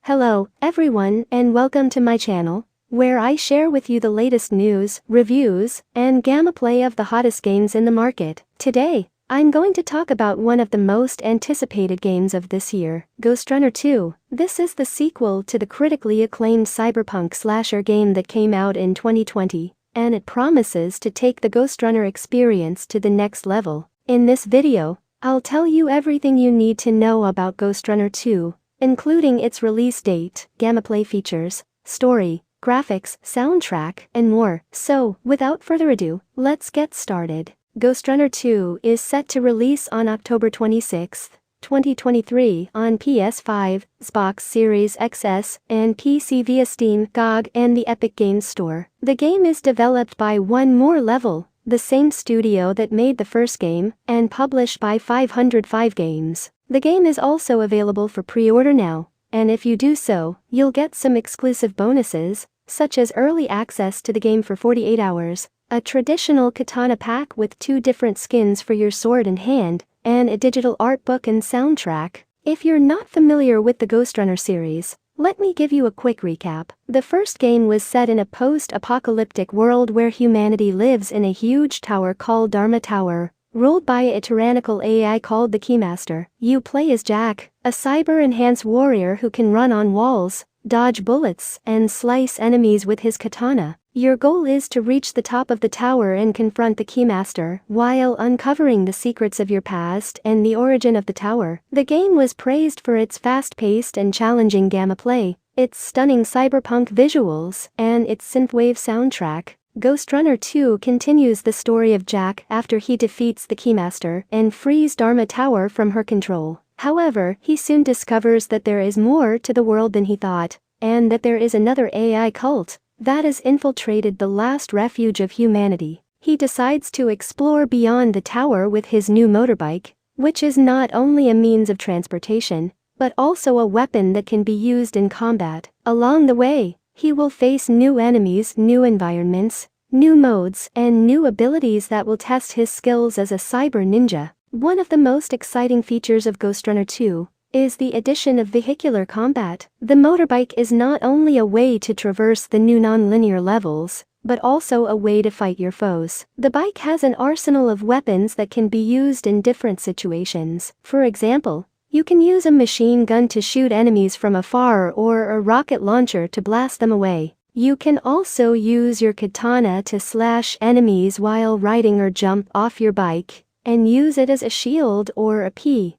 Hello, everyone, and welcome to my channel, where I share with you the latest news, reviews, and gameplay of the hottest games in the market. Today, I'm going to talk about one of the most anticipated games of this year, Ghostrunner 2. This is the sequel to the critically acclaimed cyberpunk slasher game that came out in 2020, and it promises to take the Ghostrunner experience to the next level. In this video, I'll tell you everything you need to know about Ghostrunner 2, including its release date, gameplay features, story, graphics, soundtrack, and more. So, without further ado, let's get started. Ghostrunner 2 is set to release on October 26, 2023 on PS5, Xbox Series XS, and PC via Steam, GOG, and the Epic Games Store. The game is developed by One More Level, the same studio that made the first game, and published by 505 Games. The game is also available for pre-order now, and if you do so, you'll get some exclusive bonuses, such as early access to the game for 48 hours, a traditional katana pack with 2 different skins for your sword and hand, and a digital art book and soundtrack. If you're not familiar with the Ghostrunner series, let me give you a quick recap. The first game was set in a post-apocalyptic world where humanity lives in a huge tower called Dharma Tower, ruled by a tyrannical AI called the Keymaster. You play as Jack, a cyber-enhanced warrior who can run on walls, dodge bullets, and slice enemies with his katana. Your goal is to reach the top of the tower and confront the Keymaster, while uncovering the secrets of your past and the origin of the tower. The game was praised for its fast-paced and challenging gameplay, its stunning cyberpunk visuals, and its synthwave soundtrack. Ghostrunner 2 continues the story of Jack after he defeats the Keymaster and frees Dharma Tower from her control. However, he soon discovers that there is more to the world than he thought, and that there is another AI cult that has infiltrated the last refuge of humanity. He decides to explore beyond the tower with his new motorbike, which is not only a means of transportation, but also a weapon that can be used in combat. Along the way, he will face new enemies, new environments, new modes, and new abilities that will test his skills as a cyber ninja. One of the most exciting features of Ghostrunner 2 is the addition of vehicular combat. The motorbike is not only a way to traverse the new non-linear levels, but also a way to fight your foes. The bike has an arsenal of weapons that can be used in different situations. For example, you can use a machine gun to shoot enemies from afar or a rocket launcher to blast them away. You can also use your katana to slash enemies while riding or jump off your bike, and use it as a shield or a projectile.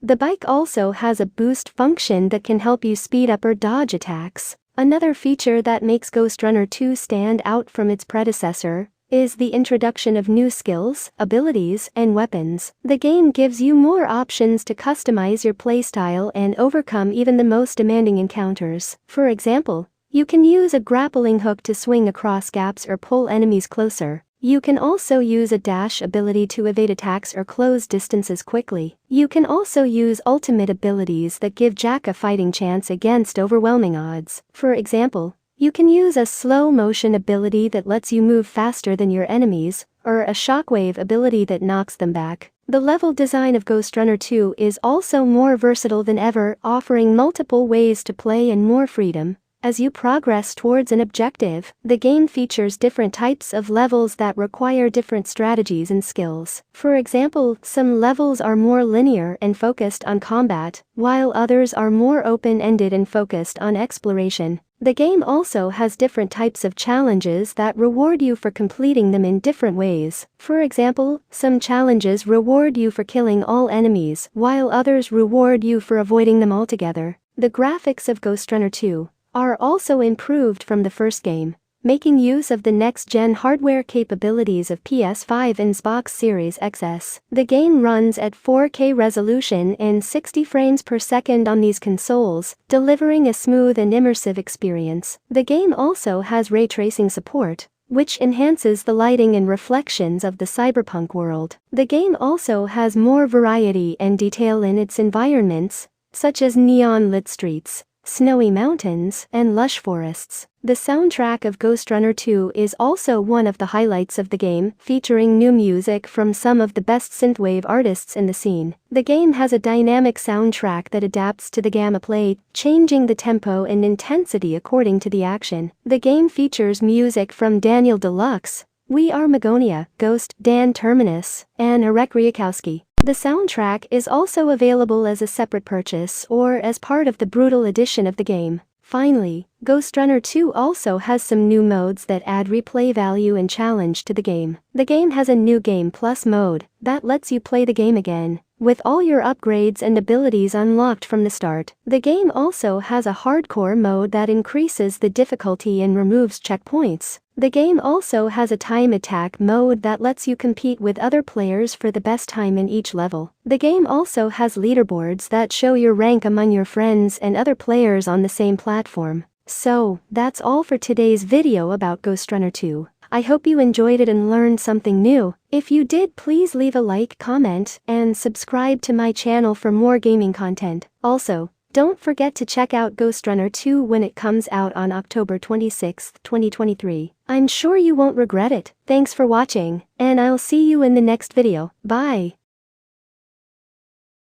The bike also has a boost function that can help you speed up or dodge attacks. Another feature that makes Ghostrunner 2 stand out from its predecessor is the introduction of new skills, abilities, and weapons. The game gives you more options to customize your playstyle and overcome even the most demanding encounters. For example, you can use a grappling hook to swing across gaps or pull enemies closer. You can also use a dash ability to evade attacks or close distances quickly. You can also use ultimate abilities that give Jack a fighting chance against overwhelming odds. For example, you can use a slow motion ability that lets you move faster than your enemies, or a shockwave ability that knocks them back. The level design of Ghostrunner 2 is also more versatile than ever, offering multiple ways to play and more freedom. As you progress towards an objective, the game features different types of levels that require different strategies and skills. For example, some levels are more linear and focused on combat, while others are more open-ended and focused on exploration. The game also has different types of challenges that reward you for completing them in different ways. For example, some challenges reward you for killing all enemies, while others reward you for avoiding them altogether. The graphics of Ghostrunner 2 are also improved from the first game, making use of the next-gen hardware capabilities of PS5 and Xbox Series XS. The game runs at 4K resolution and 60 frames per second on these consoles, delivering a smooth and immersive experience. The game also has ray tracing support, which enhances the lighting and reflections of the cyberpunk world. The game also has more variety and detail in its environments, such as neon-lit streets, snowy mountains, and lush forests. The soundtrack of Ghostrunner 2 is also one of the highlights of the game, featuring new music from some of the best synthwave artists in the scene. The game has a dynamic soundtrack that adapts to the gameplay, changing the tempo and intensity according to the action. The game features music from Daniel Deluxe, We Are Magonia, Ghost, Dan Terminus, and Arek Ryakowski. The soundtrack is also available as a separate purchase or as part of the Brutal edition of the game. Finally, Ghostrunner 2 also has some new modes that add replay value and challenge to the game. The game has a new Game Plus mode that lets you play the game again, with all your upgrades and abilities unlocked from the start. The game also has a hardcore mode that increases the difficulty and removes checkpoints. The game also has a time attack mode that lets you compete with other players for the best time in each level. The game also has leaderboards that show your rank among your friends and other players on the same platform. So, that's all for today's video about Ghostrunner 2. I hope you enjoyed it and learned something new. If you did, please leave a like, comment, and subscribe to my channel for more gaming content. Also, don't forget to check out Ghostrunner 2 when it comes out on October 26, 2023. I'm sure you won't regret it. Thanks for watching, and I'll see you in the next video. Bye!